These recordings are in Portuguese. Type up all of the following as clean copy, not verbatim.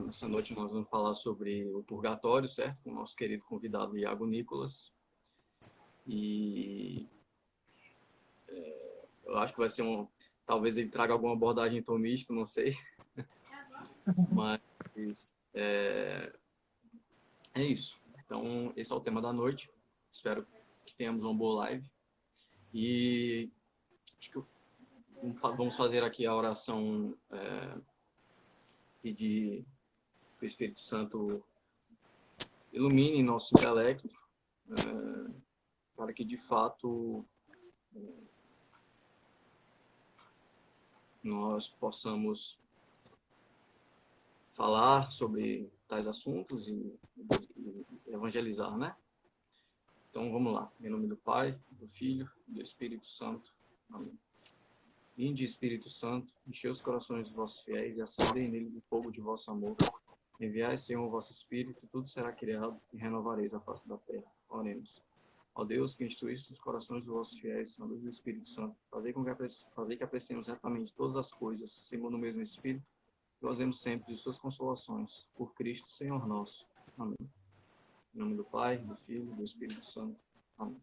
Essa noite nós vamos falar sobre o purgatório, certo? Com o nosso querido convidado Iago Nicolas. E eu acho que vai ser talvez ele traga alguma abordagem tomista, não sei. Mas é isso. Então, esse é o tema da noite. Espero que tenhamos uma boa live. E acho que vamos fazer aqui a oração, pedir que o Espírito Santo ilumine nosso intelecto, para que de fato nós possamos falar sobre tais assuntos e evangelizar, né? Então vamos lá. Em nome do Pai, do Filho e do Espírito Santo. Amém. Vinde, Espírito Santo, enchei os corações dos vossos fiéis e acendei neles o fogo de vosso amor. Enviai, Senhor, o vosso Espírito, e tudo será criado, e renovareis a face da terra. Oremos. Ó Deus, que instruísse os corações dos vossos fiéis, na luz do Espírito Santo, fazer que apreciemos retamente todas as coisas, segundo o mesmo Espírito, e gozemos sempre de suas consolações. Por Cristo, Senhor nosso. Amém. Em nome do Pai, do Filho e do Espírito Santo. Amém.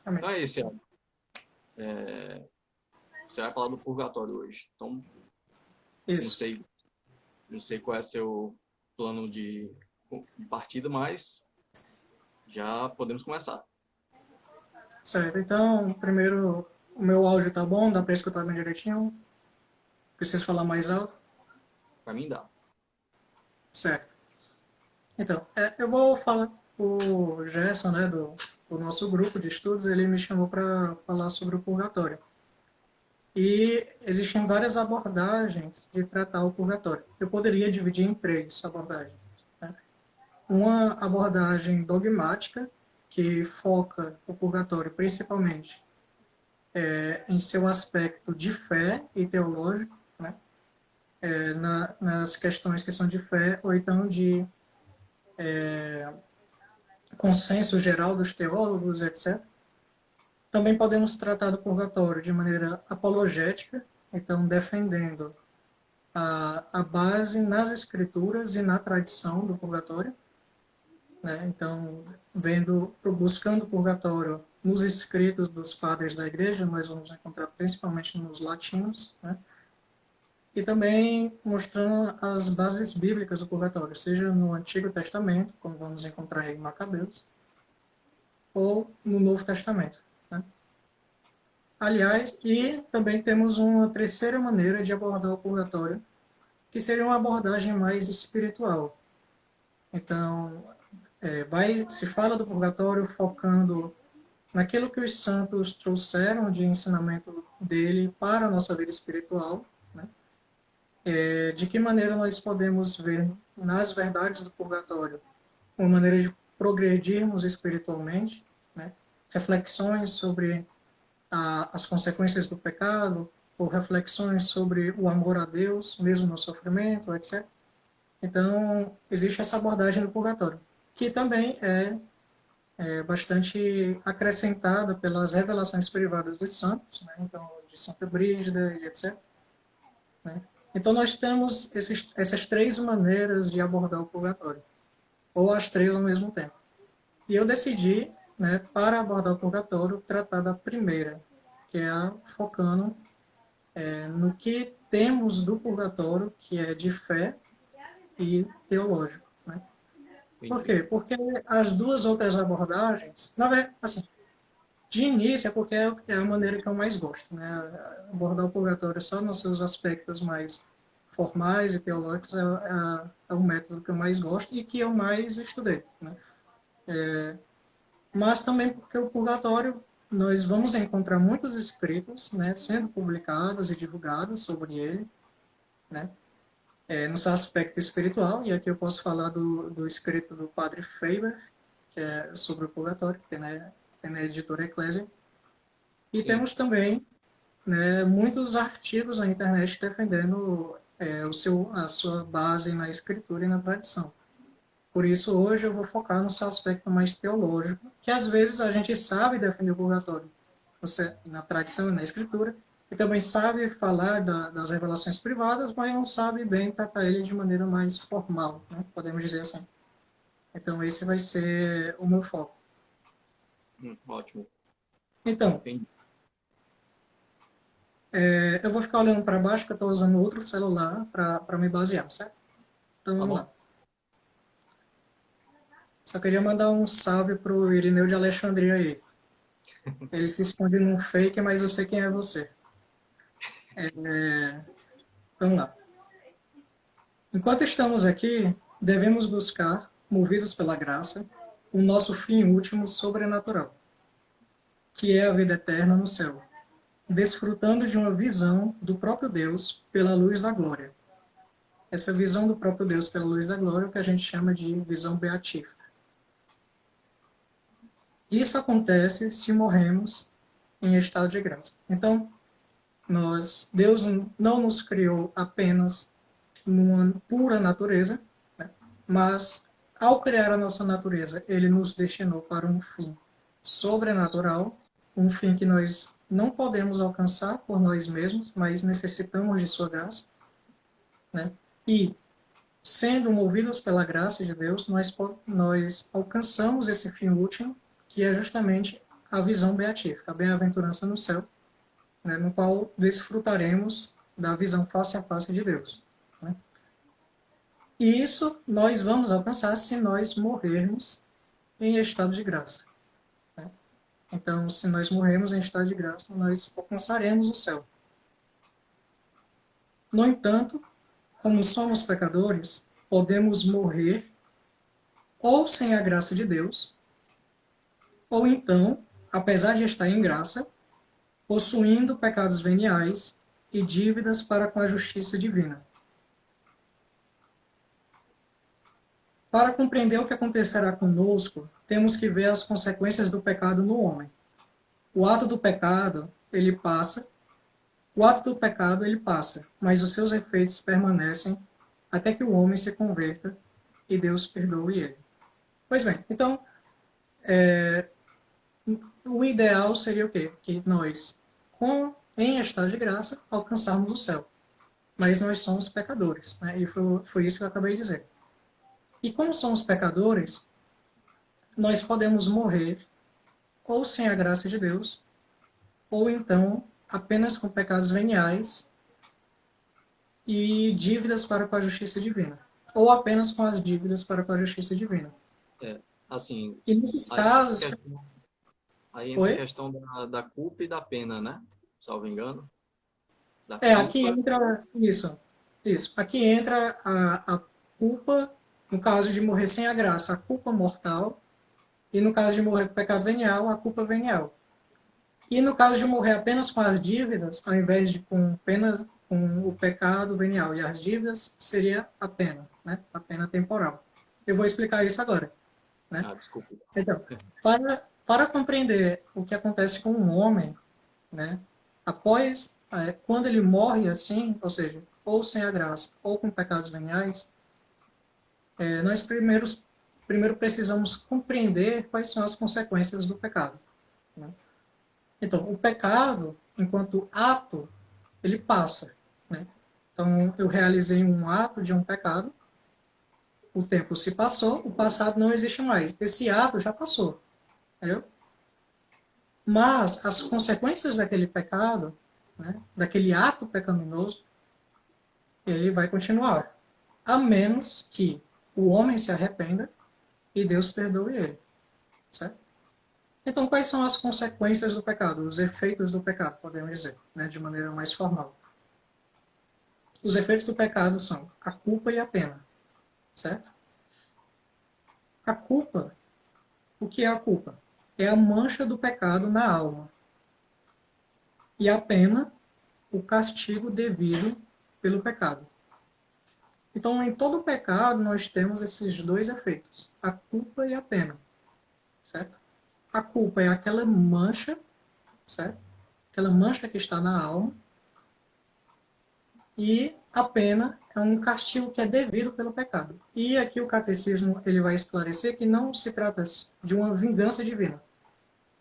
Amém. Então é isso, Iago. Você vai falar do purgatório hoje. Então, Isso. não sei qual é seu plano de partida, mas já podemos começar. Certo. Então, primeiro, o meu áudio tá bom? Dá para escutar bem direitinho? Preciso falar mais alto? Para mim dá. Certo. Então, eu vou falar. O Gerson, né, do nosso grupo de estudos, ele me chamou para falar sobre o purgatório. E existem várias abordagens de tratar o purgatório. Eu poderia dividir em três abordagens. Né? Uma abordagem dogmática, que foca o purgatório principalmente em seu aspecto de fé e teológico, né? Nas questões que são de fé, ou então de consenso geral dos teólogos, etc. Também podemos tratar do purgatório de maneira apologética, então defendendo a base nas escrituras e na tradição do purgatório, né? Então, buscando o purgatório nos escritos dos padres da igreja, nós vamos encontrar principalmente nos latinos, né? E também mostrando as bases bíblicas do purgatório, seja no Antigo Testamento, como vamos encontrar em Macabeus, ou no Novo Testamento. Né? Aliás, e também temos uma terceira maneira de abordar o purgatório, que seria uma abordagem mais espiritual. Então, se fala do purgatório focando naquilo que os santos trouxeram de ensinamento dele para a nossa vida espiritual, né? De que maneira nós podemos ver nas verdades do purgatório uma maneira de progredirmos espiritualmente, né? Reflexões sobre as consequências do pecado, ou reflexões sobre o amor a Deus, mesmo no sofrimento, etc. Então, existe essa abordagem do purgatório, que também é bastante acrescentada pelas revelações privadas dos santos, né? Então, de Santa Brígida e etc. Né? Então, nós temos essas três maneiras de abordar o purgatório, ou as três ao mesmo tempo. E eu decidi, né, para abordar o purgatório, tratar da primeira, que é focando no que temos do purgatório, que é de fé e teológico. Né? Por quê? Porque as duas outras abordagens, na verdade, assim, de início é porque é a maneira que eu mais gosto, né? Abordar o purgatório só nos seus aspectos mais formais e teológicos é o método que eu mais gosto e que eu mais estudei, né? Mas também porque o purgatório nós vamos encontrar muitos escritos, né, sendo publicados e divulgados sobre ele, né? No seu aspecto espiritual, e aqui eu posso falar do escrito do padre Faber, que é sobre o purgatório, que tem na editora Eclésia. E Sim. temos também, né, muitos artigos na internet defendendo a sua base na escritura e na tradição. Por isso, hoje eu vou focar no seu aspecto mais teológico, que às vezes a gente sabe defender o purgatório na tradição e na escritura, e também sabe falar das revelações privadas, mas não sabe bem tratar ele de maneira mais formal, né? Podemos dizer assim. Então, esse vai ser o meu foco. Ótimo. Então, Entendi. eu vou ficar olhando para baixo, porque eu estou usando outro celular para me basear, certo? Então, Tá vamos bom. lá. Só queria mandar um salve pro Irineu de Alexandria aí. Ele se esconde num fake, mas eu sei quem é você. Vamos lá. Enquanto estamos aqui, devemos buscar, movidos pela graça, o nosso fim último sobrenatural, que é a vida eterna no céu, desfrutando de uma visão do próprio Deus pela luz da glória. Essa visão do próprio Deus pela luz da glória é o que a gente chama de visão beatífica. Isso acontece se morremos em estado de graça. Então, Deus não nos criou apenas numa pura natureza, né? Mas ao criar a nossa natureza, ele nos destinou para um fim sobrenatural, um fim que nós não podemos alcançar por nós mesmos, mas necessitamos de sua graça, né? E sendo movidos pela graça de Deus, nós alcançamos esse fim último, que é justamente a visão beatífica, a bem-aventurança no céu, né, no qual desfrutaremos da visão face a face de Deus. Né? E isso nós vamos alcançar se nós morrermos em estado de graça. Né? Então, se nós morrermos em estado de graça, nós alcançaremos o céu. No entanto, como somos pecadores, podemos morrer ou sem a graça de Deus, ou então, apesar de estar em graça, possuindo pecados veniais e dívidas para com a justiça divina. Para compreender o que acontecerá conosco, temos que ver as consequências do pecado no homem. O ato do pecado, ele passa, mas os seus efeitos permanecem até que o homem se converta e Deus perdoe ele. Pois bem, então, o ideal seria o quê? Que nós, em estado de graça, alcançarmos o céu. Mas nós somos pecadores, né? E foi isso que eu acabei de dizer. E como somos pecadores, nós podemos morrer ou sem a graça de Deus, ou então apenas com pecados veniais e dívidas para com a justiça divina. Ou apenas com as dívidas para com a justiça divina. Assim, E nesses aí entra casos... a questão da culpa e da pena, né? Salvo engano. Da Aqui culpa. entra isso. Isso. Aqui entra a culpa, no caso de morrer sem a graça, a culpa mortal, e no caso de morrer com pecado venial, a culpa venial. E no caso de morrer apenas com as dívidas, ao invés de com o pecado venial e as dívidas, seria a pena, né? A pena temporal. Eu vou explicar isso agora. Né? Desculpa. Então, para compreender o que acontece com um homem, né, após, quando ele morre assim, ou seja, ou sem a graça, ou com pecados veniais, nós primeiro precisamos compreender quais são as consequências do pecado. Né? Então, o pecado, enquanto ato, ele passa. Né? Então, eu realizei um ato de um pecado, o tempo se passou, o passado não existe mais. Esse ato já passou. Entendeu? Mas as consequências daquele pecado, né, daquele ato pecaminoso, ele vai continuar. A menos que o homem se arrependa e Deus perdoe ele. Certo? Então, quais são as consequências do pecado? Os efeitos do pecado, podemos dizer, né, de maneira mais formal. Os efeitos do pecado são a culpa e a pena. Certo? A culpa, o que é a culpa? É a mancha do pecado na alma. E a pena, o castigo devido pelo pecado. Então, em todo pecado, nós temos esses dois efeitos, a culpa e a pena. Certo? A culpa é aquela mancha, certo? Aquela mancha que está na alma. E a pena é um castigo que é devido pelo pecado. E aqui o catecismo ele vai esclarecer que não se trata de uma vingança divina.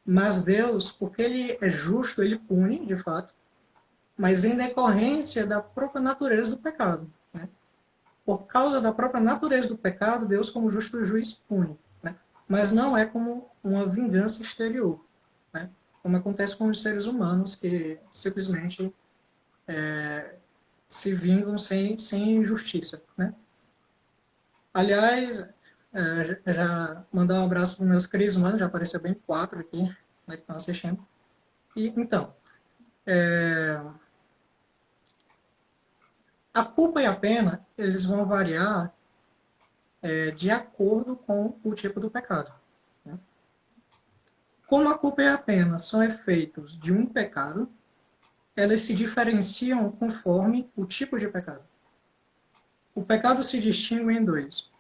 Mas Deus, porque ele é justo, ele pune, de fato. mas em decorrência da própria natureza do pecado. Né? Por causa da própria natureza do pecado, Deus, como justo juiz, pune. Né? Mas não é como uma vingança exterior, né? Como acontece com os seres humanos, que simplesmente se vingam sem justiça. Né? Aliás, já mandar um abraço para os meus queridos humanos, já apareceu bem 4 aqui, né, que estão assistindo. E, então, a culpa e a pena, eles vão variar de acordo com o tipo do pecado. Né? Como a culpa e a pena são efeitos de um pecado, elas se diferenciam conforme o tipo de pecado. O pecado se distingue em dois: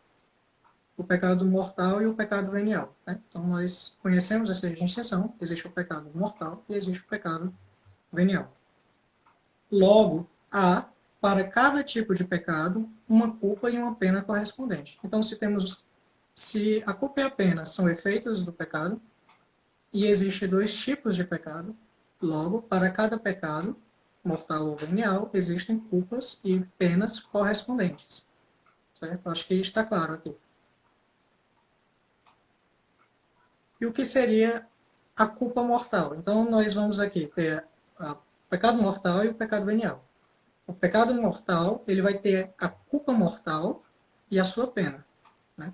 o pecado mortal e o pecado venial. Né? Então, nós conhecemos essa distinção: existe o pecado mortal e existe o pecado venial. Logo, há, para cada tipo de pecado, uma culpa e uma pena correspondente. Então, se a culpa e a pena são efeitos do pecado, e existem dois tipos de pecado, logo, para cada pecado, mortal ou venial, existem culpas e penas correspondentes. Certo? Acho que está claro aqui. E o que seria a culpa mortal? Então, nós vamos aqui ter o pecado mortal e o pecado venial. O pecado mortal, ele vai ter a culpa mortal e a sua pena. Né?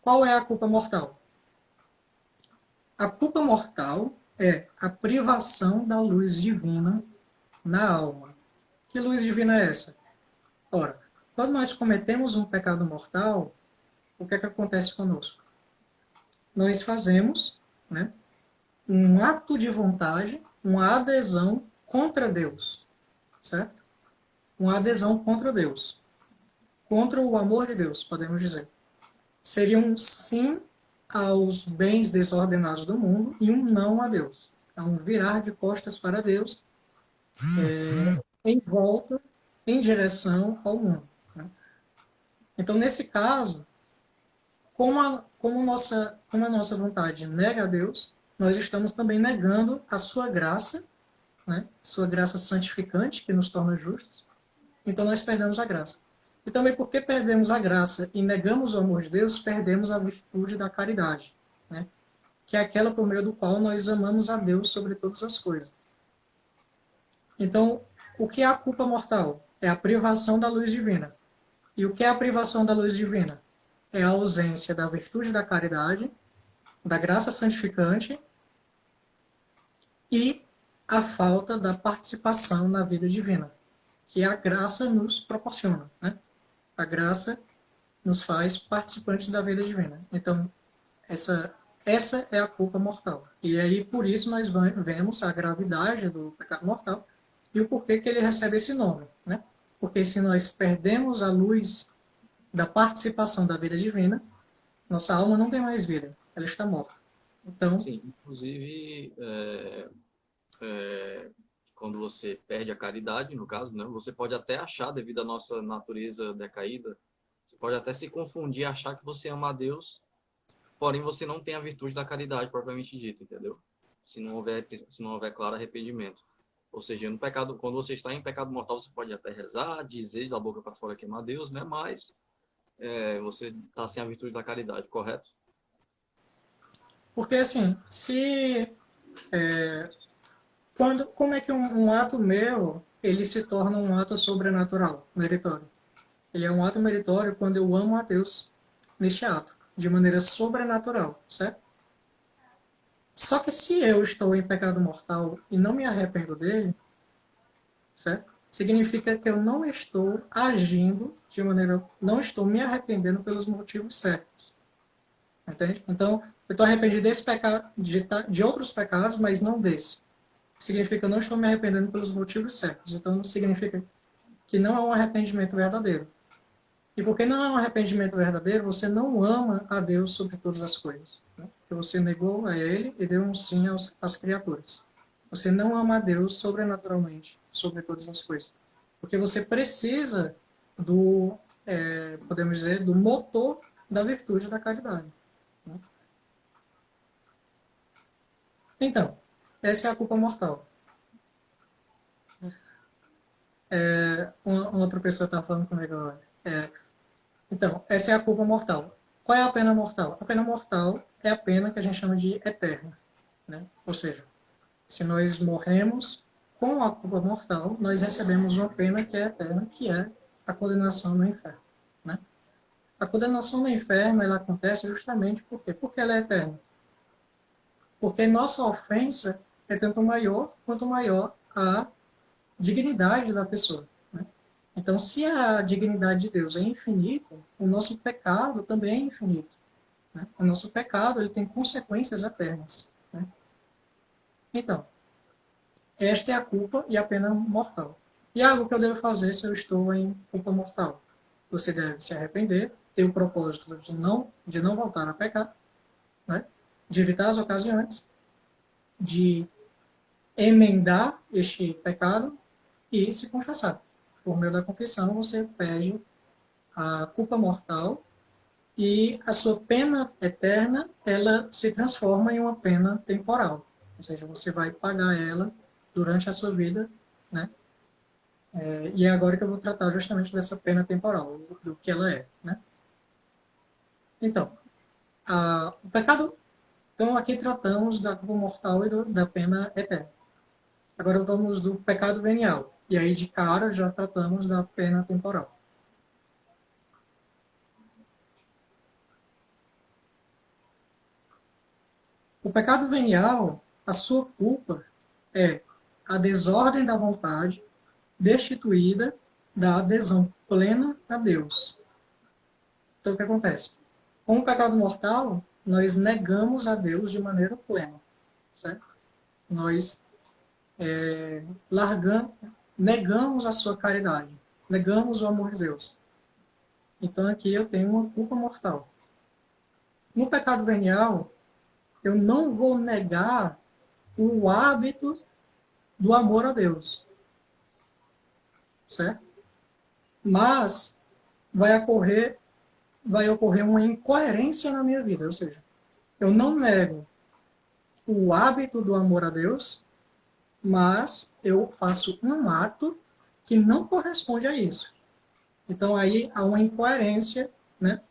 Qual é a culpa mortal? A culpa mortal é a privação da luz divina na alma. Que luz divina é essa? Ora, quando nós cometemos um pecado mortal, o que é que acontece conosco? Nós fazemos, né, um ato de vontade, uma adesão contra Deus, certo? Uma adesão contra Deus, contra o amor de Deus, podemos dizer. Seria um sim aos bens desordenados do mundo e um não a Deus. É um virar de costas para Deus, em volta, em direção ao mundo. Né? Então, nesse caso, como a nossa vontade nega a Deus, nós estamos também negando a sua graça, né? Sua graça santificante, que nos torna justos. Então, nós perdemos a graça. E também porque perdemos a graça e negamos o amor de Deus, perdemos a virtude da caridade, né? Que é aquela por meio do qual nós amamos a Deus sobre todas as coisas. Então, o que é a culpa mortal? É a privação da luz divina. E o que é a privação da luz divina? É a ausência da virtude da caridade, da graça santificante e a falta da participação na vida divina, que a graça nos proporciona. Né? A graça nos faz participantes da vida divina. Então, essa é a culpa mortal. E aí, por isso, nós vemos a gravidade do pecado mortal e o porquê que ele recebe esse nome. Né? Porque se nós perdemos a luz da participação da vida divina, nossa alma não tem mais vida, ela está morta. Então, Sim, inclusive, quando você perde a caridade, no caso, né, você pode até achar, devido à nossa natureza decaída, você pode até se confundir, achar que você ama a Deus, porém você não tem a virtude da caridade propriamente dita, entendeu? Se não houver claro arrependimento. Ou seja, no pecado, quando você está em pecado mortal, você pode até rezar, dizer da boca para fora que ama a Deus, né? Mas você está sem a virtude da caridade, correto? porque assim, se como é que um ato meu ele se torna um ato sobrenatural, meritório? Ele é um ato meritório quando eu amo a Deus neste ato, de maneira sobrenatural, certo? Só que se eu estou em pecado mortal e não me arrependo dele, certo? Significa que eu não estou agindo de maneira, não estou me arrependendo pelos motivos certos, entende? Então, eu estou arrependido desse pecado, de outros pecados, mas não desse. Significa que eu não estou me arrependendo pelos motivos certos. Então, não significa que não é um arrependimento verdadeiro. E porque não é um arrependimento verdadeiro, você não ama a Deus sobre todas as coisas. Né? Porque você negou a Ele e deu um sim às criaturas. Você não ama a Deus sobrenaturalmente sobre todas as coisas. Porque você precisa podemos dizer, do motor da virtude da caridade. Né? Então, essa é a culpa mortal. Uma outra pessoa está falando comigo agora. Então, essa é a culpa mortal. Qual é a pena mortal? A pena mortal é a pena que a gente chama de eterna. Né? Ou seja, se nós morremos com a culpa mortal, nós recebemos uma pena que é eterna, que é a condenação no inferno. Né? A condenação no inferno ela acontece justamente por quê? Porque ela é eterna. Porque nossa ofensa é tanto maior quanto maior a dignidade da pessoa. Né? Então, se a dignidade de Deus é infinita, o nosso pecado também é infinito. Né? O nosso pecado ele tem consequências eternas. Né? Então, esta é a culpa e a pena mortal. E algo que eu devo fazer se eu estou em culpa mortal? Você deve se arrepender, ter o propósito de não voltar a pecar, né? De evitar as ocasiões, de emendar este pecado e se confessar. Por meio da confissão, você perde a culpa mortal e a sua pena eterna, ela se transforma em uma pena temporal. Ou seja, você vai pagar ela durante a sua vida, né? E é agora que eu vou tratar justamente dessa pena temporal, do que ela é, né? Então, o pecado... Então, aqui tratamos da culpa mortal e da pena eterna. Agora vamos do pecado venial. E aí, de cara, já tratamos da pena temporal. O pecado venial, a sua culpa é a desordem da vontade destituída da adesão plena a Deus. Então, o que acontece? Com o pecado mortal, nós negamos a Deus de maneira plena. Certo? Nós negamos a sua caridade, negamos o amor de Deus. Então, aqui eu tenho uma culpa mortal. No pecado venial, eu não vou negar o hábito do amor a Deus. Certo? Mas vai ocorrer uma incoerência na minha vida, ou seja, eu não nego o hábito do amor a Deus, mas eu faço um ato que não corresponde a isso. Então aí há uma incoerência, né?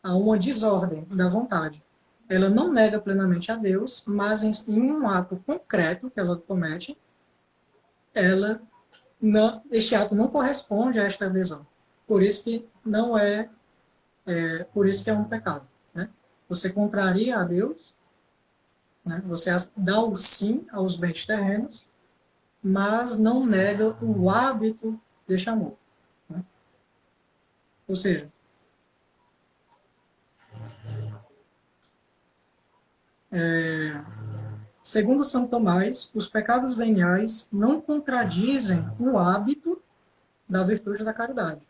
Há uma desordem da vontade. Ela não nega plenamente a Deus, mas em um ato concreto que ela comete, este ato não corresponde a esta adesão. Por isso que não por isso que é um pecado. Né? Você contraria a Deus, né? Você dá o sim aos bens terrenos, mas não nega o hábito deste amor. Né? Ou seja, segundo São Tomás, os pecados veniais não contradizem o hábito da virtude da caridade,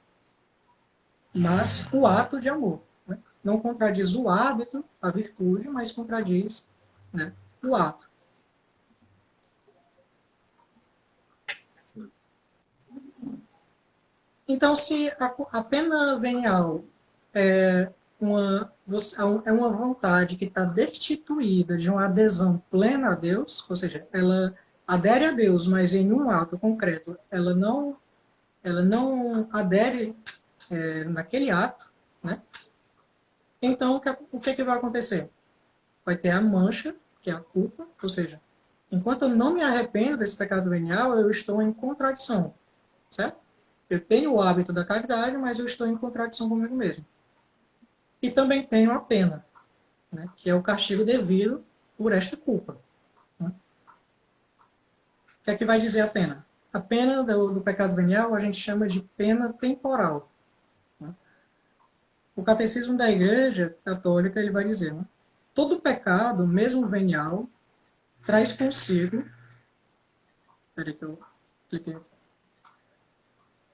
mas o ato de amor. Né? Não contradiz o hábito, a virtude, mas contradiz, né, o ato. Então, se a pena venial é uma vontade que está destituída de uma adesão plena a Deus, ou seja, ela adere a Deus, mas em um ato concreto ela não adere naquele ato, né? Então, o que vai acontecer? Vai ter a mancha, que é a culpa, ou seja, enquanto eu não me arrependo desse pecado venial, eu estou em contradição, certo? Eu tenho o hábito da caridade, mas eu estou em contradição comigo mesmo. E também tenho a pena, né, que é o castigo devido por esta culpa. Né? O que é que vai dizer a pena? A pena do pecado venial a gente chama de pena temporal. Né? O catecismo da Igreja Católica ele vai dizer, né, todo pecado, mesmo venial, traz consigo... Peraí que eu cliquei.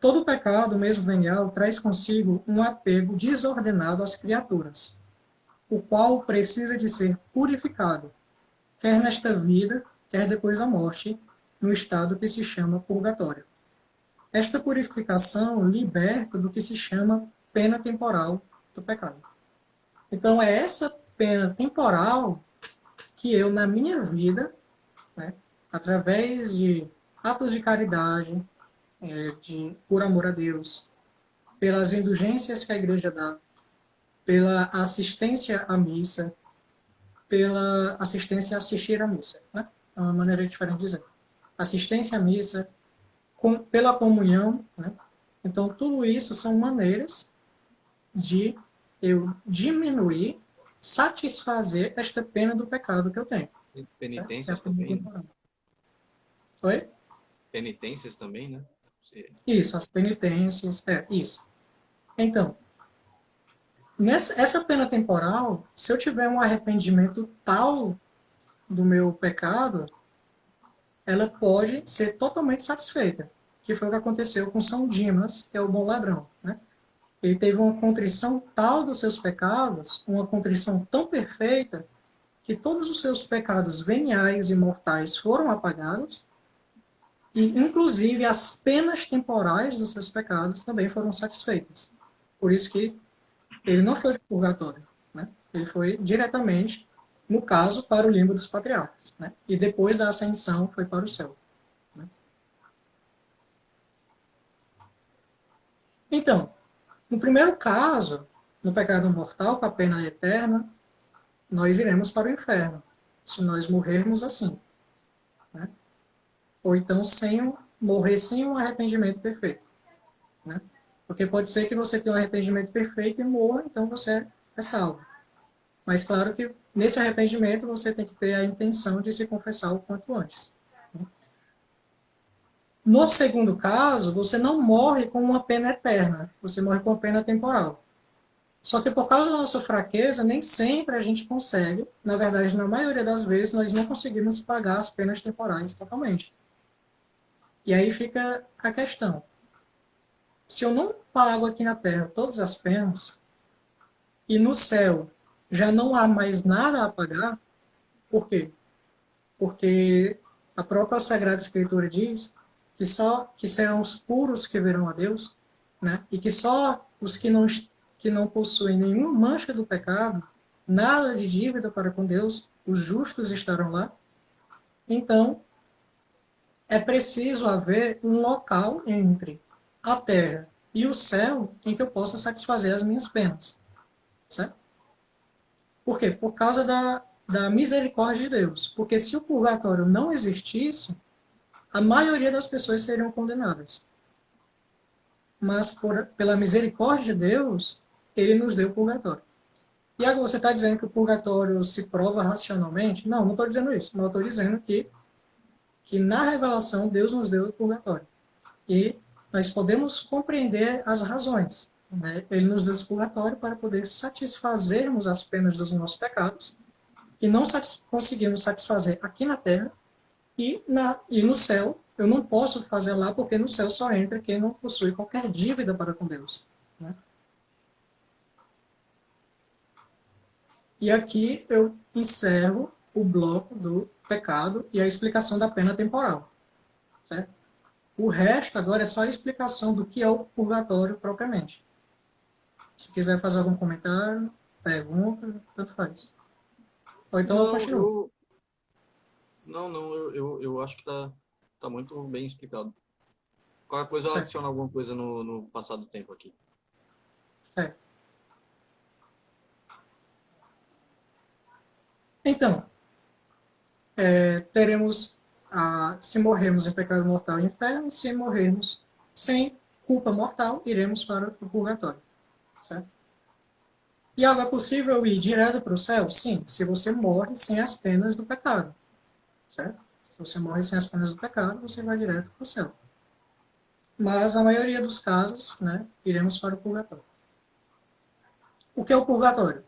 Todo pecado, mesmo venial, traz consigo um apego desordenado às criaturas, o qual precisa de ser purificado, quer nesta vida, quer depois da morte, no estado que se chama purgatório. Esta purificação liberta do que se chama pena temporal do pecado. Então, é essa pena temporal que eu, na minha vida, né, através de atos de caridade, por amor a Deus, pelas indulgências que a igreja dá, pela assistência à missa, pela assistência a assistir à missa, né? É uma maneira diferente de dizer. Assistência à missa, pela comunhão, né? Então, tudo isso são maneiras de eu diminuir, satisfazer esta pena do pecado que eu tenho. Penitências também. Oi? Penitências também, né? Isso, as penitências, isso. Então, essa pena temporal, se eu tiver um arrependimento tal do meu pecado, ela pode ser totalmente satisfeita, que foi o que aconteceu com São Dimas, que é o bom ladrão, né? Ele teve uma contrição tal dos seus pecados, uma contrição tão perfeita, que todos os seus pecados veniais e mortais foram apagados, e inclusive as penas temporais dos seus pecados também foram satisfeitas. Por isso que ele não foi para o purgatório, né? Ele foi diretamente, no caso, para o limbo dos patriarcas, né? E depois da ascensão foi para o céu. Né? Então, no primeiro caso, no pecado mortal, com a pena eterna, nós iremos para o inferno, se nós morrermos assim. Né? Ou então morrer sem um arrependimento perfeito. Né? Porque pode ser que você tenha um arrependimento perfeito e morra, então você é salvo. Mas claro que nesse arrependimento você tem que ter a intenção de se confessar o quanto antes. No segundo caso, você não morre com uma pena eterna, você morre com uma pena temporal. Só que por causa da nossa fraqueza, nem sempre a gente consegue, na verdade, na maioria das vezes, nós não conseguimos pagar as penas temporais totalmente. E aí fica a questão. Se eu não pago aqui na Terra todas as penas, e no céu já não há mais nada a pagar, por quê? Porque a própria Sagrada Escritura diz que serão os puros que verão a Deus, né? E que só os que não possuem nenhuma mancha do pecado, nada de dívida para com Deus, os justos estarão lá. Então, é preciso haver um local entre a terra e o céu em que eu possa satisfazer as minhas penas. Certo? Por quê? Por causa da misericórdia de Deus. Porque se o purgatório não existisse, a maioria das pessoas seriam condenadas. Mas pela misericórdia de Deus, ele nos deu o purgatório. E agora você está dizendo que o purgatório se prova racionalmente? Não, não estou dizendo isso. Mas eu estou dizendo que na revelação Deus nos deu o purgatório. E nós podemos compreender as razões. Né? Ele nos deu o purgatório para poder satisfazermos as penas dos nossos pecados, que não conseguimos satisfazer aqui na Terra, e no céu eu não posso fazer lá, porque no céu só entra quem não possui qualquer dívida para com Deus. Né? E aqui eu encerro o bloco do pecado e a explicação da pena temporal. Certo? O resto agora é só a explicação do que é o purgatório propriamente. Se quiser fazer algum comentário, pergunta, tanto faz. Ou então eu continuo. Eu acho que tá muito bem explicado. Qualquer coisa eu Certo. adiciono alguma coisa no passar do tempo aqui. Certo. Então, teremos, se morrermos em pecado mortal, inferno; se morrermos sem culpa mortal, iremos para o purgatório. Certo? E algo é possível ir direto para o céu? Sim, se você morre sem as penas do pecado. Certo? Se você morre sem as penas do pecado, você vai direto para o céu. Mas a maioria dos casos, né, iremos para o purgatório. O que é o purgatório?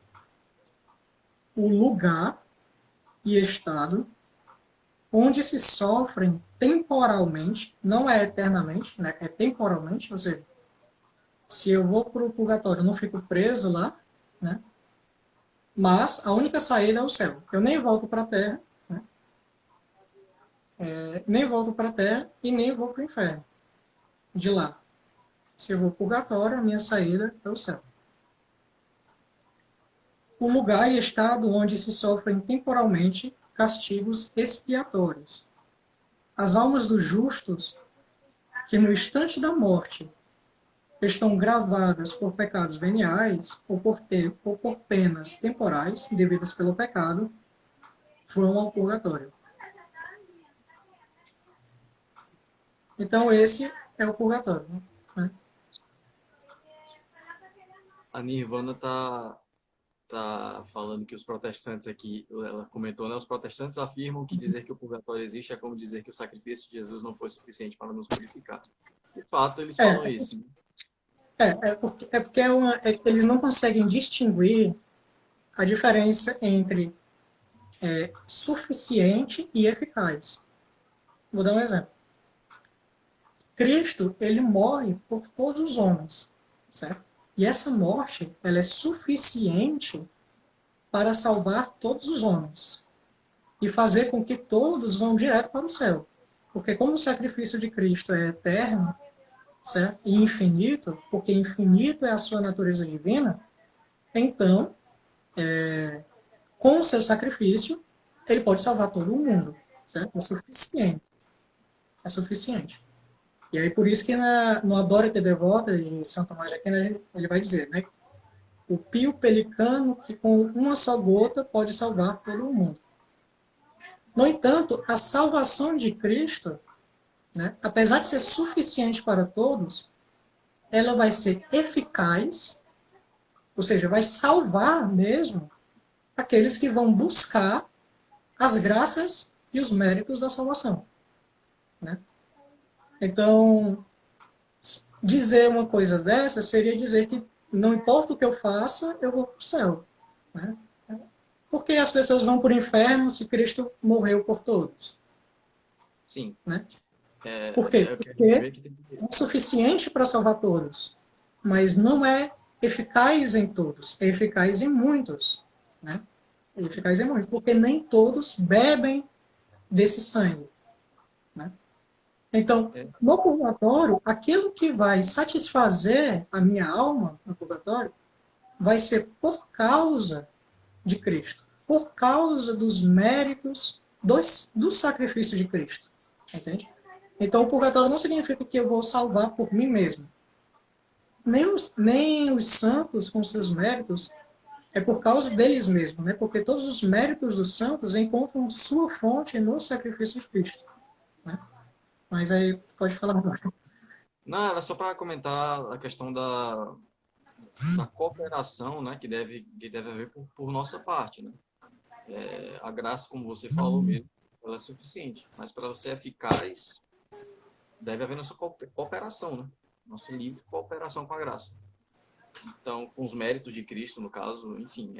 O lugar e estado onde se sofrem temporalmente, não é eternamente, né, é temporalmente, ou seja, se eu vou para o purgatório, eu não fico preso lá, né, mas a única saída é o céu. Eu nem volto para a Terra, né, nem volto para a Terra e nem vou para o inferno. De lá, se eu vou para o purgatório, a minha saída é o céu. O lugar e estado onde se sofrem temporalmente castigos expiatórios. As almas dos justos que no instante da morte estão gravadas por pecados veniais ou por penas temporais devidas pelo pecado, vão ao purgatório. Então, esse é o purgatório. Né? A Nirvana tá falando que os protestantes aqui, ela comentou, né? Os protestantes afirmam que dizer que o purgatório existe é como dizer que o sacrifício de Jesus não foi suficiente para nos purificar. De fato, eles falam É, isso. Né? eles não conseguem distinguir a diferença entre suficiente e eficaz. Vou dar um exemplo. Cristo, ele morre por todos os homens, certo? E essa morte, ela é suficiente para salvar todos os homens e fazer com que todos vão direto para o céu. Porque como o sacrifício de Cristo é eterno, certo? E infinito, porque infinito é a sua natureza divina, então, com o seu sacrifício, ele pode salvar todo mundo, certo? É suficiente. É suficiente. E aí, por isso que no Adora-te Devota, em São Tomás de Aquino, ele vai dizer, né? O pio pelicano que com uma só gota pode salvar todo o mundo. No entanto, a salvação de Cristo, né, apesar de ser suficiente para todos, ela vai ser eficaz, ou seja, vai salvar mesmo aqueles que vão buscar as graças e os méritos da salvação. Né? Então, dizer uma coisa dessa seria dizer que não importa o que eu faça, eu vou para o céu. Né? Por que as pessoas vão para o inferno se Cristo morreu por todos? Sim. Né? Por quê? Porque é suficiente para salvar todos, mas não é eficaz em todos, é eficaz em muitos. Né? É eficaz em muitos, porque nem todos bebem desse sangue. Né? Então, no purgatório, aquilo que vai satisfazer a minha alma no purgatório vai ser por causa de Cristo, por causa dos méritos do sacrifício de Cristo. Entende? Então, o purgatório não significa que eu vou salvar por mim mesmo. Nem os santos, com seus méritos, é por causa deles mesmos, né? Porque todos os méritos dos santos encontram sua fonte no sacrifício de Cristo. Né? Mas aí, pode falar mais. Não, era só para comentar a questão da cooperação, né, que deve haver por nossa parte, né? A graça, como você falou mesmo, ela é suficiente, mas para ser eficaz, deve haver nossa cooperação, né? Nossa livre cooperação com a graça. Então, com os méritos de Cristo, no caso, enfim,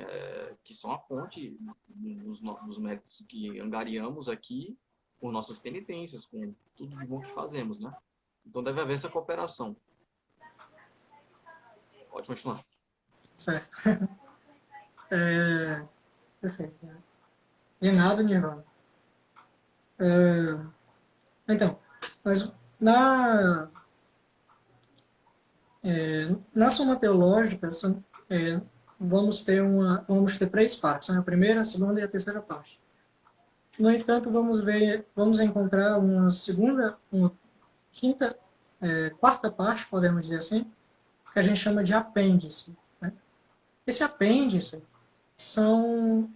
que são a fonte dos méritos que angariamos aqui com nossas penitências, com tudo de bom que fazemos, né? Então, deve haver essa cooperação. Pode continuar. Certo. Perfeito. De nada, Nirvana. Então, mas na Soma Teológica vamos ter três partes, né? A primeira, a segunda e a terceira parte. No entanto, vamos encontrar uma quinta, quarta parte, podemos dizer assim, que a gente chama de apêndice. Né? Esse apêndice são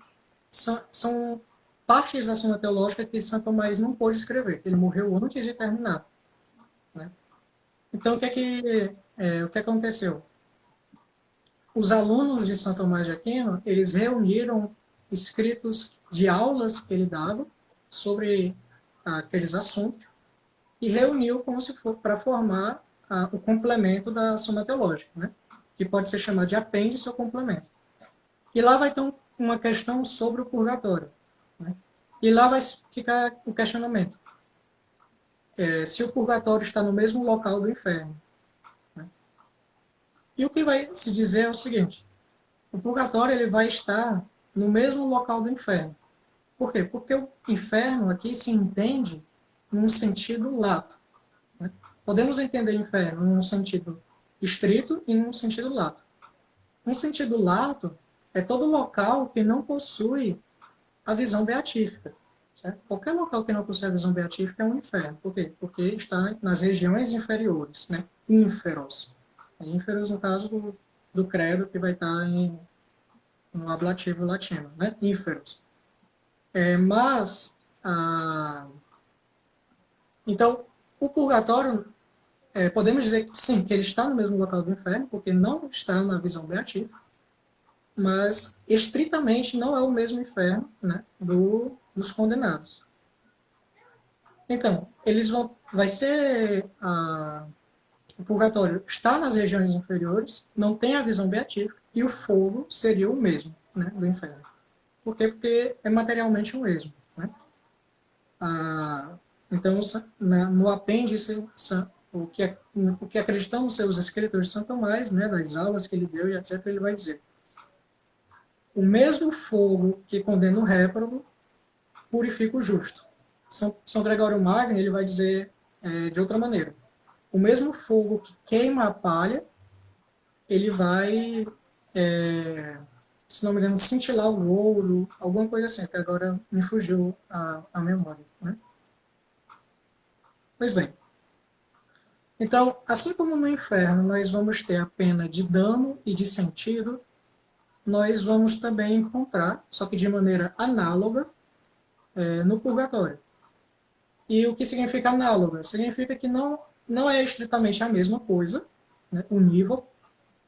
partes da Suma Teológica que São Tomás não pôde escrever, ele morreu antes de terminar. Né? Então, o que aconteceu? Os alunos de São Tomás de Aquino, eles reuniram escritos de aulas que ele dava sobre aqueles assuntos e reuniu como se for para formar o complemento da Suma Teológica, né? Que pode ser chamado de apêndice ou complemento. E lá vai ter uma questão sobre o purgatório. Né? E lá vai ficar o questionamento. Se o purgatório está no mesmo local do inferno. Né? E o que vai se dizer é o seguinte. O purgatório ele vai estar no mesmo local do inferno. Por quê? Porque o inferno aqui se entende num sentido lato. Né? Podemos entender inferno num sentido estrito e num sentido lato. Um sentido lato é todo local que não possui a visão beatífica. certo? Qualquer local que não possui a visão beatífica é um inferno. Por quê? Porque está nas regiões inferiores, né? Ínferos. Ínferos, no caso do credo, que vai estar no ablativo latino, né? Ínferos. Mas, então, o purgatório, podemos dizer que sim, que ele está no mesmo local do inferno, porque não está na visão beatífica, mas estritamente não é o mesmo inferno, né, dos condenados. Então, vai ser o purgatório está nas regiões inferiores, não tem a visão beatífica, e o fogo seria o mesmo, né, do inferno. Por quê? Porque é materialmente o mesmo, né? Então, no apêndice, o que acreditamos ser os escritores de São Tomás, né, das aulas que ele deu e etc., ele vai dizer: o mesmo fogo que condena o réprobo purifica o justo. São Gregório Magno, ele vai dizer de outra maneira: o mesmo fogo que queima a palha, ele vai, se não me engano, cintilar o ouro, alguma coisa assim, que agora me fugiu a memória, né? Pois bem, então, assim como no inferno nós vamos ter a pena de dano e de sentido, nós vamos também encontrar, só que de maneira análoga, no purgatório. E o que significa análoga? Significa que não é estritamente a mesma coisa, né, o nível,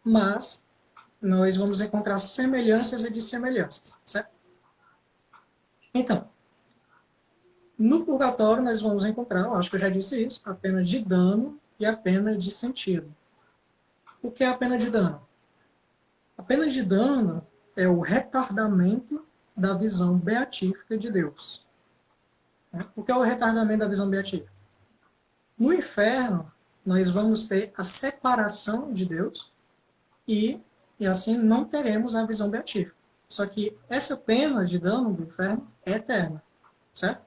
mas nós vamos encontrar semelhanças e dissemelhanças, certo? Então, no purgatório nós vamos encontrar, acho que eu já disse isso, a pena de dano e a pena de sentido. O que é a pena de dano? A pena de dano é o retardamento da visão beatífica de Deus. O que é o retardamento da visão beatífica? No inferno, nós vamos ter a separação de Deus e assim não teremos a visão beatífica. Só que essa pena de dano do inferno é eterna, certo?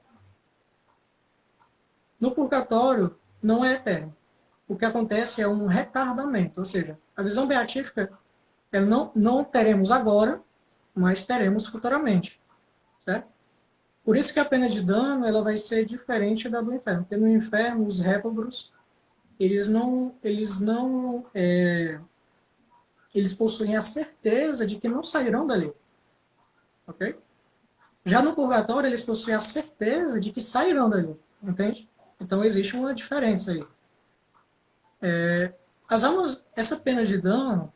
No purgatório, não é eterno. O que acontece é um retardamento, ou seja, a visão beatífica não teremos agora, mas teremos futuramente, certo? Por isso que a pena de dano ela vai ser diferente da do inferno, porque no inferno os réprobos eles possuem a certeza de que não sairão dali, ok? Já no purgatório eles possuem a certeza de que sairão dali, entende? Então existe uma diferença aí. As almas, essa pena de dano,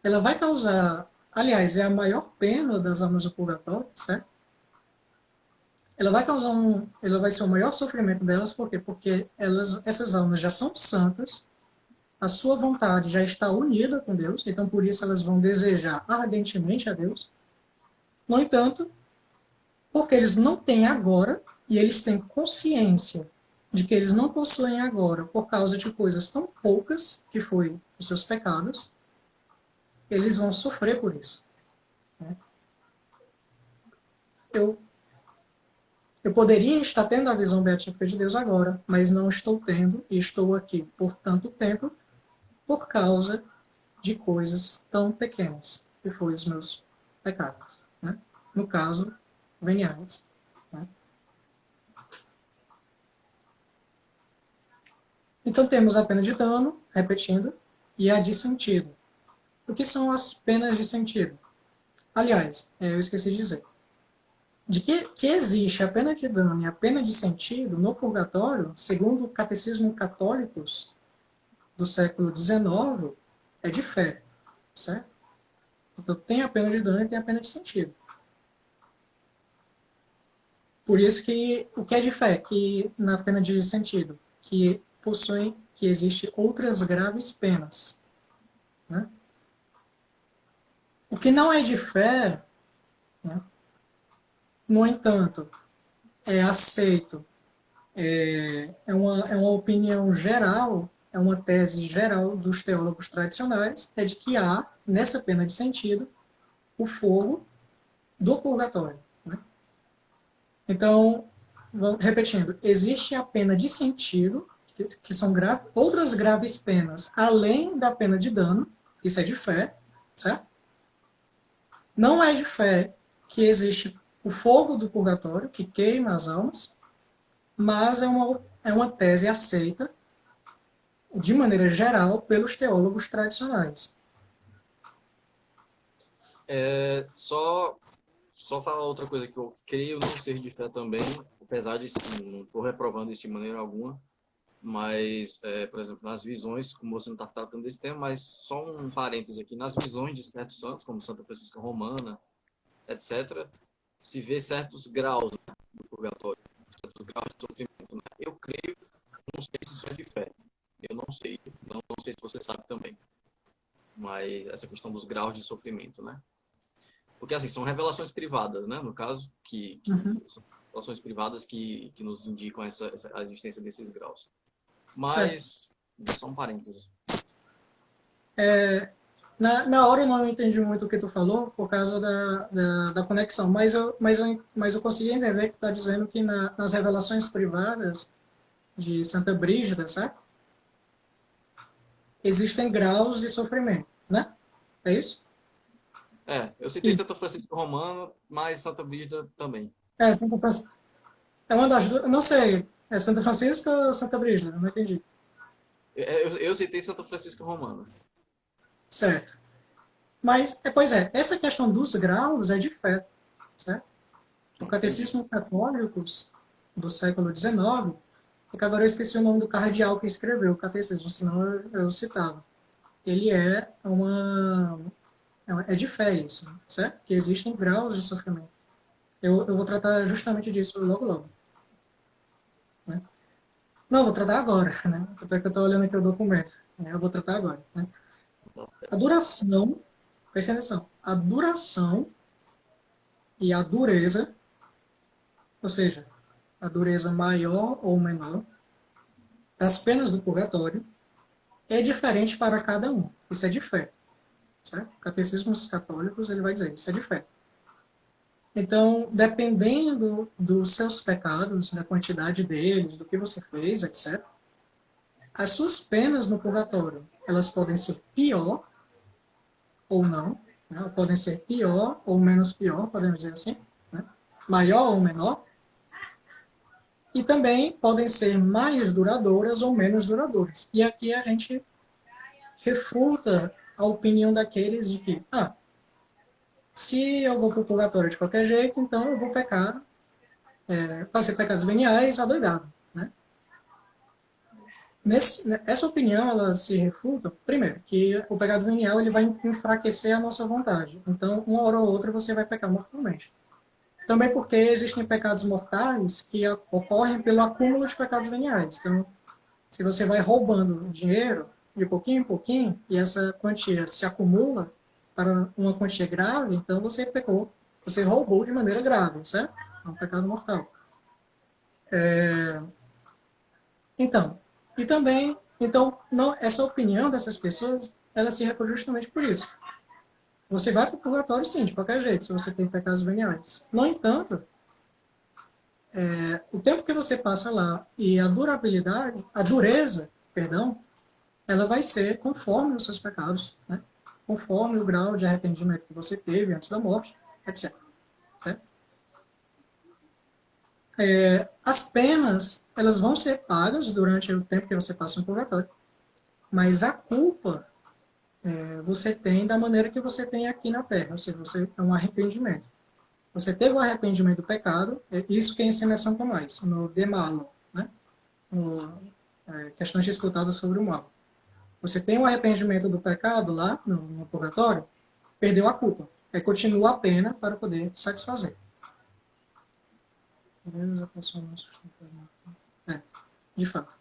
ela vai causar, aliás, é a maior pena das almas do purgatório, certo? Ela vai ser o maior sofrimento delas, por quê? Porque essas almas já são santas, a sua vontade já está unida com Deus, então por isso elas vão desejar ardentemente a Deus. No entanto, porque eles não têm agora, e eles têm consciência de que eles não possuem agora por causa de coisas tão poucas, que foi os seus pecados, eles vão sofrer por isso. Eu poderia estar tendo a visão beatífica de Deus agora, mas não estou tendo, e estou aqui por tanto tempo, por causa de coisas tão pequenas, que foram os meus pecados. Né? No caso, veniais. Né? Então temos a pena de dano, repetindo, e a de sentido. O que são as penas de sentido? Aliás, eu esqueci de dizer. De que existe a pena de dano e a pena de sentido no purgatório, segundo o catecismo católicos do século XIX, é de fé, certo? Então tem a pena de dano e tem a pena de sentido. Por isso que o que é de fé, que na pena de sentido, que existe outras graves penas, né? O que não é de fé, né? No entanto, é aceito, é uma opinião geral, é uma tese geral dos teólogos tradicionais, é de que há, nessa pena de sentido, o fogo do purgatório. Né? Então, repetindo, existe a pena de sentido, que são outras graves penas, além da pena de dano, isso é de fé, certo? Não é de fé que existe o fogo do purgatório, que queima as almas, mas é uma tese aceita, de maneira geral, pelos teólogos tradicionais. Só falar outra coisa que eu creio não ser de fé também, apesar de sim, não estou reprovando isso de maneira alguma, mas, por exemplo, nas visões, como você não está tratando desse tema, mas só um parêntese aqui, nas visões de certos santos, como Santa Francisca Romana, etc., se vê certos graus, né, do purgatório, certos graus de sofrimento. Né? Eu creio, não sei se isso é de fé, eu não sei, não sei se você sabe também, mas essa questão dos graus de sofrimento, né? Porque, assim, são revelações privadas, né? No caso, Uhum. são revelações privadas que nos indicam a existência desses graus. Certo. Mas, só um parêntese. Na hora eu não entendi muito o que tu falou, por causa da conexão, mas eu consegui entender que tu está dizendo que nas revelações privadas de Santa Brígida, certo? Existem graus de sofrimento, né? É isso? Eu citei E, Santa Francisco Romano, mas Santa Brígida também. Santa Francisco, é uma das duas, não sei, é Santa Francisco ou Santa Brígida? Não entendi. Eu citei Santa Francisco Romano. Certo. Mas, pois é, essa questão dos graus é de fé, certo? O Entendi. catecismo católico do século XIX, porque agora eu esqueci o nome do cardeal que escreveu o catecismo, senão eu citava. Ele é de fé isso, certo? Que existem graus de sofrimento. Eu vou tratar justamente disso logo logo. Né? Não, vou tratar agora, né? Até que eu estou olhando aqui o documento. Né? Eu vou tratar agora. Né? A duração, presta atenção, a duração e a dureza, ou seja, a dureza maior ou menor das penas do purgatório é diferente para cada um. Isso é de fé. Certo? Catecismos católicos, ele vai dizer, isso é de fé. Então, dependendo dos seus pecados, da quantidade deles, do que você fez, etc., as suas penas no purgatório, elas podem ser pior ou não, né? Podem ser pior ou menos pior, podemos dizer assim, né? Maior ou menor, e também podem ser mais duradouras ou menos duradouras. E aqui a gente refuta a opinião daqueles de que, se eu vou para o purgatório de qualquer jeito, então eu vou pecar, fazer pecados veniais adoidado. Né? Essa opinião ela se refuta, primeiro, que o pecado venial ele vai enfraquecer a nossa vontade. Então, uma hora ou outra você vai pecar mortalmente. Também porque existem pecados mortais que ocorrem pelo acúmulo de pecados veniais. Então, se você vai roubando dinheiro de pouquinho em pouquinho e essa quantia se acumula para uma quantia grave, então você pecou, você roubou de maneira grave, certo? É um pecado mortal. Então, e também, então, não, essa opinião dessas pessoas, ela se recolhe justamente por isso. Você vai para o purgatório, sim, de qualquer jeito, se você tem pecados veniais. No entanto, o tempo que você passa lá e a dureza, perdão, ela vai ser conforme os seus pecados, né? Conforme o grau de arrependimento que você teve antes da morte, etc. Certo? As penas, elas vão ser pagas durante o tempo que você passa no purgatório, mas a culpa você tem da maneira que você tem aqui na Terra, ou seja, você é um arrependimento. Você teve o arrependimento do pecado, isso que ensina São Tomás, no De Malo, né? No, questões disputadas sobre o mal. Você tem o arrependimento do pecado lá no purgatório, perdeu a culpa. Aí continua a pena para poder satisfazer. De fato.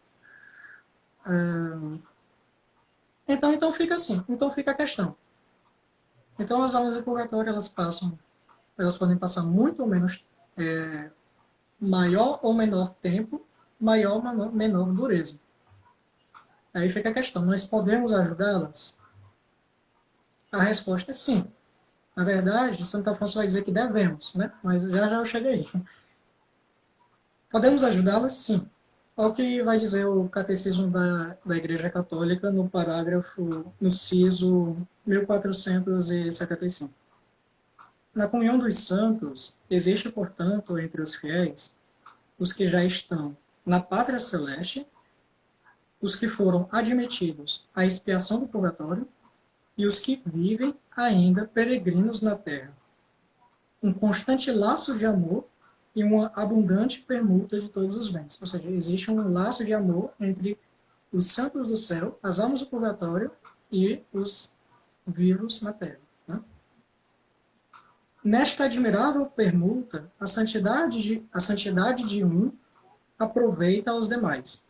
Então fica assim. Então fica a questão. Então as almas do purgatório elas podem passar muito ou menos, maior ou menor tempo, maior ou menor dureza. Aí fica a questão, nós podemos ajudá-las? A resposta é sim. Na verdade, Santo Afonso vai dizer que devemos, né? Mas já eu cheguei aí. Podemos ajudá-las? Sim. Olha o que vai dizer o Catecismo da Igreja Católica no parágrafo, no ciso 1475. Na comunhão dos santos, existe, portanto, entre os fiéis, os que já estão na pátria celeste, os que foram admitidos à expiação do purgatório e os que vivem ainda peregrinos na terra. Um constante laço de amor e uma abundante permuta de todos os bens. Ou seja, existe um laço de amor entre os santos do céu, as almas do purgatório e os vivos na terra. Né? Nesta admirável permuta, a santidade de um aproveita aos demais,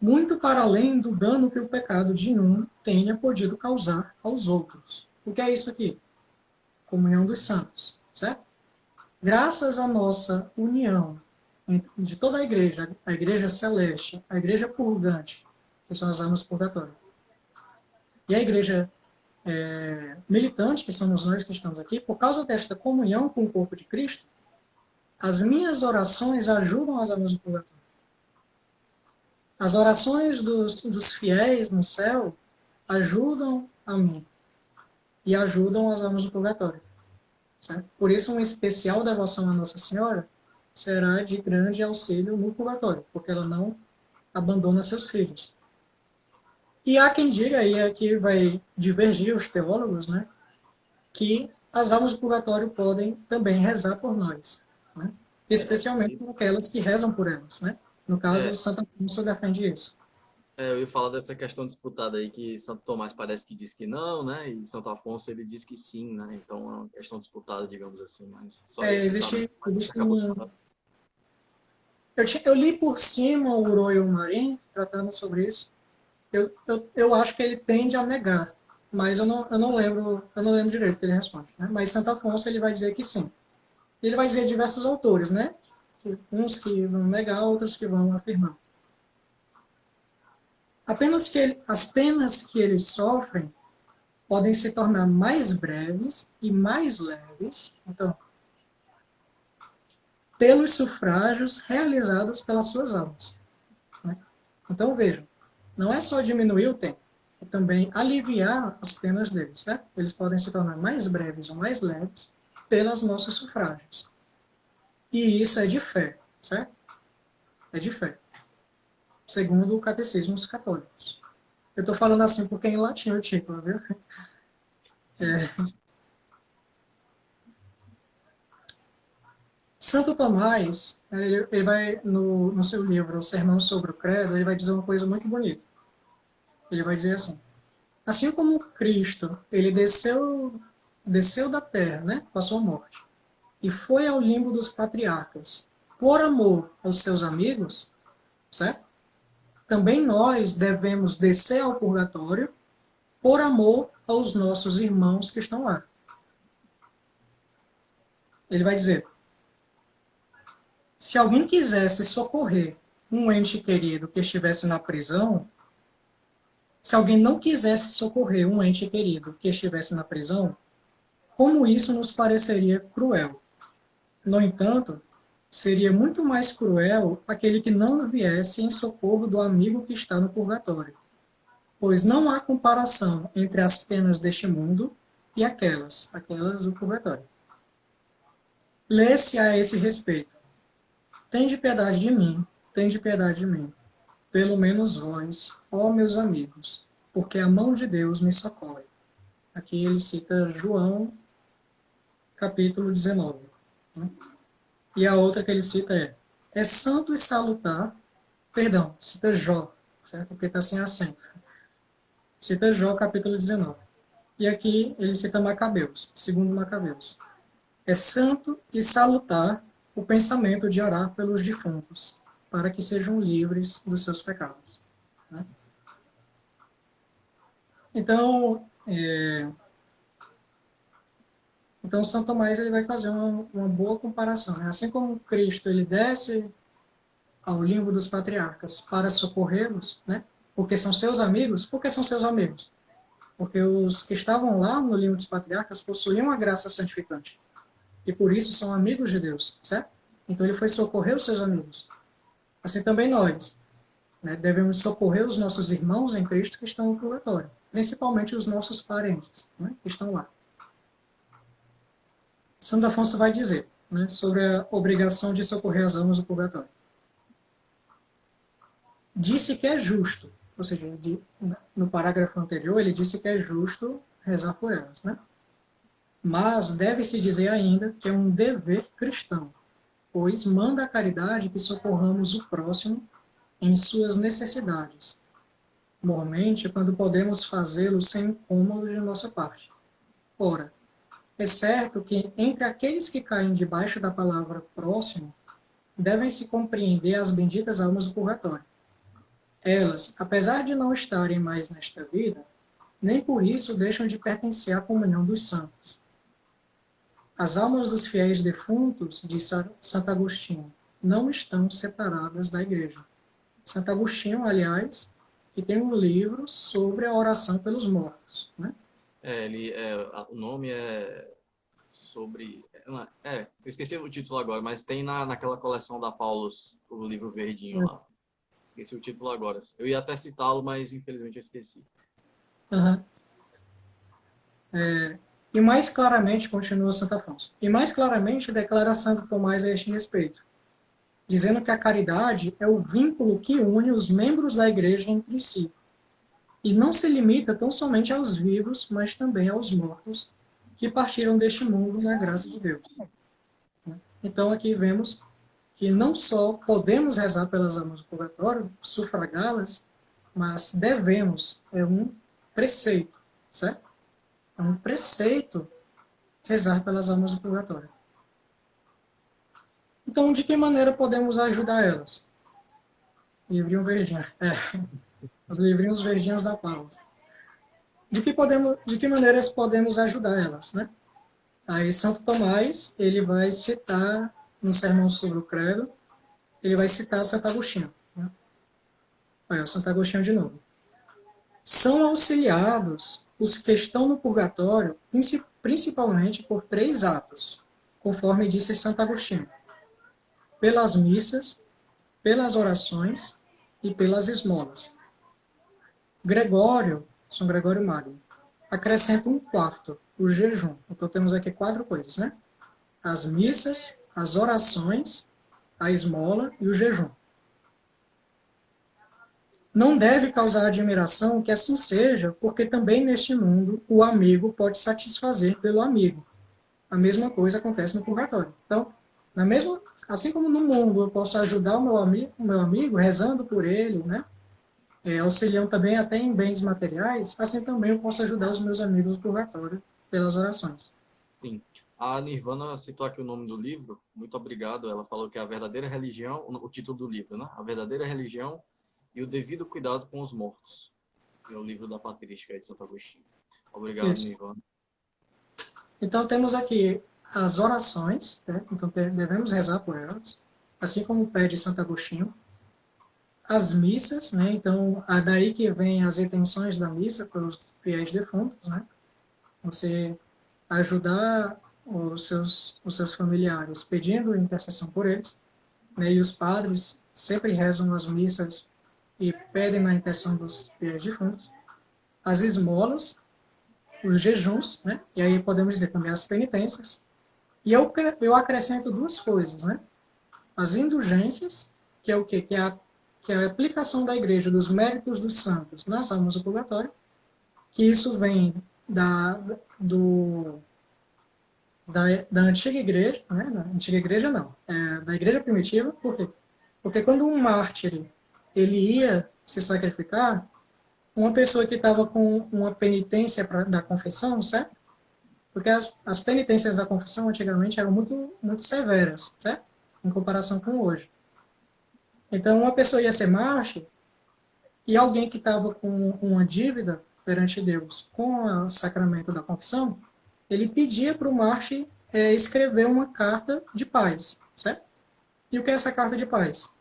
muito para além do dano que o pecado de um tenha podido causar aos outros. O que é isso aqui? Comunhão dos santos, certo? Graças à nossa união de toda a igreja celeste, a igreja purgante, que são as almas purgatórias, e a igreja militante, que somos nós que estamos aqui, por causa desta comunhão com o corpo de Cristo, as minhas orações ajudam as almas do purgatório. As orações dos fiéis no céu ajudam a mim e ajudam as almas do purgatório. Certo? Por isso, uma especial devoção à Nossa Senhora será de grande auxílio no purgatório, porque ela não abandona seus filhos. E há quem diga, e aqui vai divergir os teólogos, né, que as almas do purgatório podem também rezar por nós, né? Especialmente por aquelas que rezam por elas. Né? No caso, Santo Afonso defende isso. Eu ia falar dessa questão disputada aí, que Santo Tomás parece que diz que não, né? E Santo Afonso ele diz que sim, né? Então é uma questão disputada, digamos assim. Mas só existe eu li por cima o Uro e o Marim, tratando sobre isso. Eu acho que ele tende a negar, mas eu não lembro direito o que ele responde. Né? Mas Santo Afonso ele vai dizer que sim. Ele vai dizer diversos autores, né? Uns que vão negar, outros que vão afirmar. As penas que eles sofrem podem se tornar mais breves e mais leves, então, pelos sufrágios realizados pelas suas almas. Né? Então, vejam, não é só diminuir o tempo, é também aliviar as penas deles. Certo? Eles podem se tornar mais breves ou mais leves pelos nossos sufrágios. E isso é de fé, certo? É de fé. Segundo o catecismo dos católicos. Eu estou falando assim porque é em latim o título, viu? Santo Tomás, ele vai, no seu livro, o Sermão sobre o Credo, ele vai dizer uma coisa muito bonita. Ele vai dizer assim como Cristo, ele desceu da terra, né, com a sua morte, e foi ao limbo dos patriarcas, por amor aos seus amigos, certo? Também nós devemos descer ao purgatório por amor aos nossos irmãos que estão lá. Ele vai dizer, se alguém quisesse socorrer um ente querido que estivesse na prisão, se alguém não quisesse socorrer um ente querido que estivesse na prisão, como isso nos pareceria cruel? No entanto, seria muito mais cruel aquele que não viesse em socorro do amigo que está no purgatório, pois não há comparação entre as penas deste mundo e aquelas do purgatório. Lê-se a esse respeito: tende piedade de mim, tende piedade de mim, pelo menos vós, ó meus amigos, porque a mão de Deus me socorre. Aqui ele cita João, capítulo 19. Né? E a outra que ele cita é santo e salutar, perdão, cita Jó, certo? Porque está sem acento. Cita Jó, capítulo 19. E aqui ele cita Macabeus, segundo Macabeus. É santo e salutar o pensamento de orar pelos defuntos, para que sejam livres dos seus pecados. Né? Então, São Tomás ele vai fazer uma boa comparação. Né? Assim como Cristo ele desce ao limbo dos patriarcas para socorrê-los, né? Porque são seus amigos. Por que são seus amigos? Porque os que estavam lá no limbo dos patriarcas possuíam a graça santificante. E por isso são amigos de Deus, certo? Então ele foi socorrer os seus amigos. Assim também nós, né, devemos socorrer os nossos irmãos em Cristo que estão no purgatório, principalmente os nossos parentes, né, que estão lá. Santo Afonso vai dizer, né, sobre a obrigação de socorrer as almas do purgatório. Disse que é justo, ou seja, no parágrafo anterior ele disse que é justo rezar por elas, né? Mas deve-se dizer ainda que é um dever cristão, pois manda a caridade que socorramos o próximo em suas necessidades, mormente quando podemos fazê-lo sem incômodo de nossa parte. Ora, é certo que entre aqueles que caem debaixo da palavra próximo, devem-se compreender as benditas almas do purgatório. Elas, apesar de não estarem mais nesta vida, nem por isso deixam de pertencer à comunhão dos santos. As almas dos fiéis defuntos, diz Santo Agostinho, não estão separadas da igreja. Santo Agostinho, aliás, que tem um livro sobre a oração pelos mortos, né? O nome é sobre... eu esqueci o título agora, mas tem naquela coleção da Paulus, o livro verdinho lá. Esqueci o título agora. Eu ia até citá-lo, mas infelizmente eu esqueci. Uhum. E mais claramente, continua Santo Afonso, e mais claramente declara Santo Tomás a este respeito, dizendo que a caridade é o vínculo que une os membros da igreja entre si, e não se limita tão somente aos vivos, mas também aos mortos, que partiram deste mundo na graça de Deus. Então aqui vemos que não só podemos rezar pelas almas do purgatório, sufragá-las, mas devemos, é um preceito, certo? É um preceito rezar pelas almas do purgatório. Então, de que maneira podemos ajudar elas? Livrinho verdinho. Os livrinhos verdinhos da Paulus. De que maneiras podemos ajudar elas, né? Aí Santo Tomás, ele vai citar no Sermão sobre o Credo, ele vai citar Santo Agostinho. Né? Olha, Santo Agostinho de novo. São auxiliados os que estão no purgatório, principalmente por 3 atos, conforme disse Santo Agostinho: pelas missas, pelas orações e pelas esmolas. São Gregório Magno, acrescenta um quarto, o jejum. Então temos aqui 4 coisas, né? As missas, as orações, a esmola e o jejum. Não deve causar admiração que assim seja, porque também neste mundo o amigo pode satisfazer pelo amigo. A mesma coisa acontece no purgatório. Então, assim como no mundo eu posso ajudar o meu amigo rezando por ele, né? Auxiliando também até em bens materiais, assim também eu posso ajudar os meus amigos do purgatório pelas orações. Sim. A Nirvana citou aqui o nome do livro, muito obrigado. Ela falou que é a verdadeira religião, o título do livro, né? A verdadeira religião e o devido cuidado com os mortos. É o livro da patrística de Santo Agostinho. Obrigado, Isso. Nirvana. Então temos aqui as orações, né? Então devemos rezar por elas, assim como pede Santo Agostinho. As missas, né? Então daí que vem as intenções da missa para os fiéis defuntos, né? Você ajudar os seus familiares pedindo intercessão por eles, né? E os padres sempre rezam as missas e pedem na intenção dos fiéis defuntos. As esmolas, os jejuns, né? E aí podemos dizer também as penitências. E eu acrescento 2 coisas, né? As indulgências, que é o quê? Que é a aplicação da igreja dos méritos dos santos nas almas do purgatório, que isso vem da antiga igreja, né? Da antiga igreja não, da igreja primitiva. Por quê? Porque quando um mártir ele ia se sacrificar, uma pessoa que estava com uma penitência da confissão, certo? Porque as penitências da confissão antigamente eram muito, muito severas, certo? Em comparação com hoje. Então, uma pessoa ia ser mártir e alguém que estava com uma dívida perante Deus com o sacramento da confissão, ele pedia para o mártir escrever uma carta de paz, certo? E o que é essa carta de paz?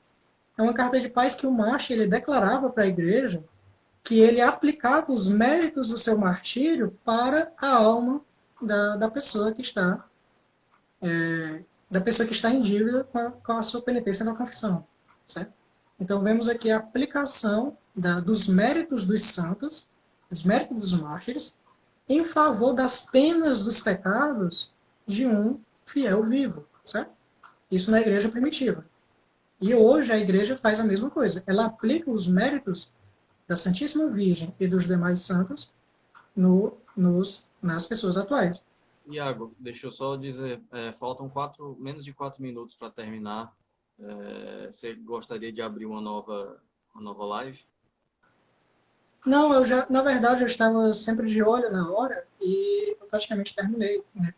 É uma carta de paz que o mártir ele declarava para a igreja que ele aplicava os méritos do seu martírio para a alma da pessoa que está em dívida com a sua penitência da confissão, certo? Então vemos aqui a aplicação dos méritos dos santos, dos méritos dos mártires, em favor das penas dos pecados de um fiel vivo, certo? Isso na igreja primitiva. E hoje a igreja faz a mesma coisa. Ela aplica os méritos da Santíssima Virgem e dos demais santos nas pessoas atuais. Iago, deixa eu só dizer, faltam menos de 4 minutos para terminar. Você gostaria de abrir uma nova live? Não, na verdade, eu estava sempre de olho na hora e eu praticamente terminei, né?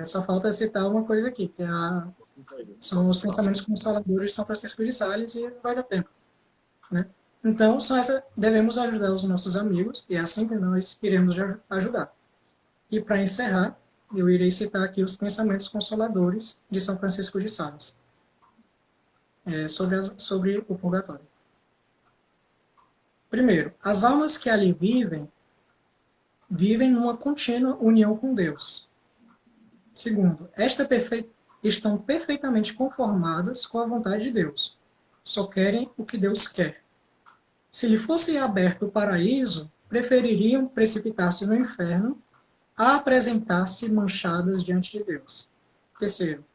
Só falta citar uma coisa aqui, que são os pensamentos consoladores de São Francisco de Sales e vai dar tempo, né? Então, devemos ajudar os nossos amigos e é assim que nós iremos ajudar. E para encerrar, eu irei citar aqui os pensamentos consoladores de São Francisco de Sales sobre o purgatório. Primeiro, as almas que ali vivem numa contínua união com Deus. Segundo, estão perfeitamente conformadas com a vontade de Deus. Só querem o que Deus quer. Se lhe fosse aberto o paraíso, prefeririam precipitar-se no inferno a apresentar-se manchadas diante de Deus. Terceiro,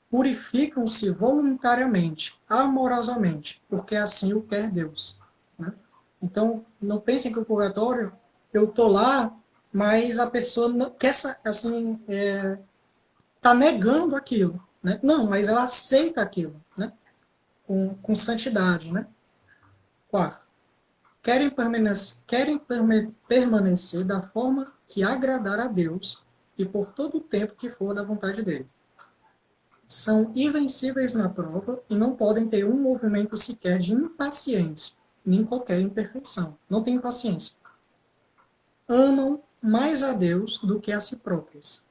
purificam-se voluntariamente, amorosamente, porque assim o quer Deus. Né? Então, não pensem que o purgatório, eu estou lá, mas a pessoa não quer, assim, está negando aquilo. Né? Não, mas ela aceita aquilo, né? com santidade. Né? Quarto, permanecer da forma que agradar a Deus e por todo o tempo que for da vontade dele. São invencíveis na prova e não podem ter um movimento sequer de impaciência, nem qualquer imperfeição. Não tem paciência. Amam mais a Deus do que a si próprios,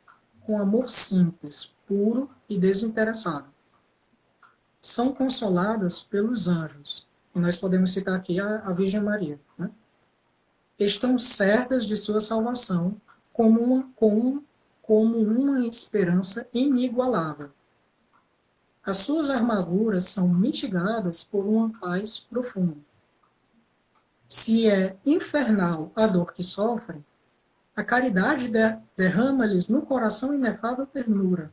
com amor simples, puro e desinteressado. São consoladas pelos anjos. E nós podemos citar aqui a Virgem Maria. Né? Estão certas de sua salvação como uma esperança inigualável. As suas armaduras são mitigadas por uma paz profunda. Se é infernal a dor que sofrem, a caridade derrama-lhes no coração inefável ternura.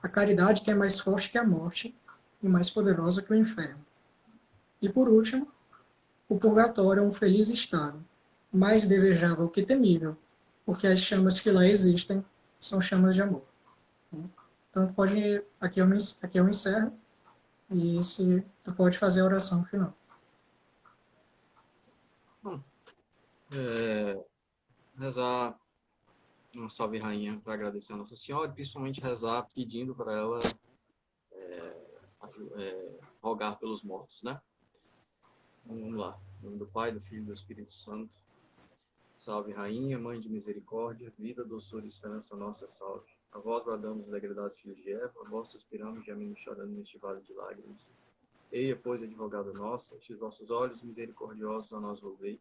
A caridade que é mais forte que a morte e mais poderosa que o inferno. E por último, o purgatório é um feliz estado, mais desejável que temível, porque as chamas que lá existem são chamas de amor. Então, aqui eu encerro, e se tu pode fazer a oração final. Rezar uma salve rainha para agradecer a Nossa Senhora e principalmente rezar pedindo para ela rogar pelos mortos, né? Vamos lá. Em nome do Pai, do Filho e do Espírito Santo. Salve rainha, mãe de misericórdia, vida, doçura e esperança nossa, salve. A vós bradamos, degradados filhos de Eva, a vós suspiramos, gemendo e chorando neste vale de lágrimas. Eia, pois, advogada nossa, estes vossos olhos misericordiosos a nós volvei,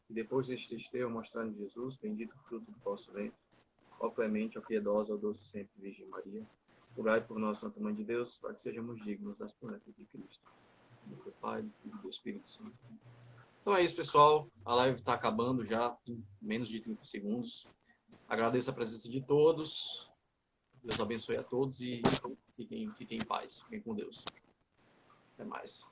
e depois deste testemunho mostrando Jesus, bendito o fruto do vosso ventre, ó clemente, ó piedosa, ó doce sempre Virgem Maria, rogai por nós, Santa Mãe de Deus, para que sejamos dignos das promessas de Cristo. Em nome do Pai, do Filho e do Espírito Santo. Então é isso, pessoal. A live está acabando já, em menos de 30 segundos. Agradeço a presença de todos. Deus abençoe a todos e fiquem em paz. Fiquem com Deus. Até mais.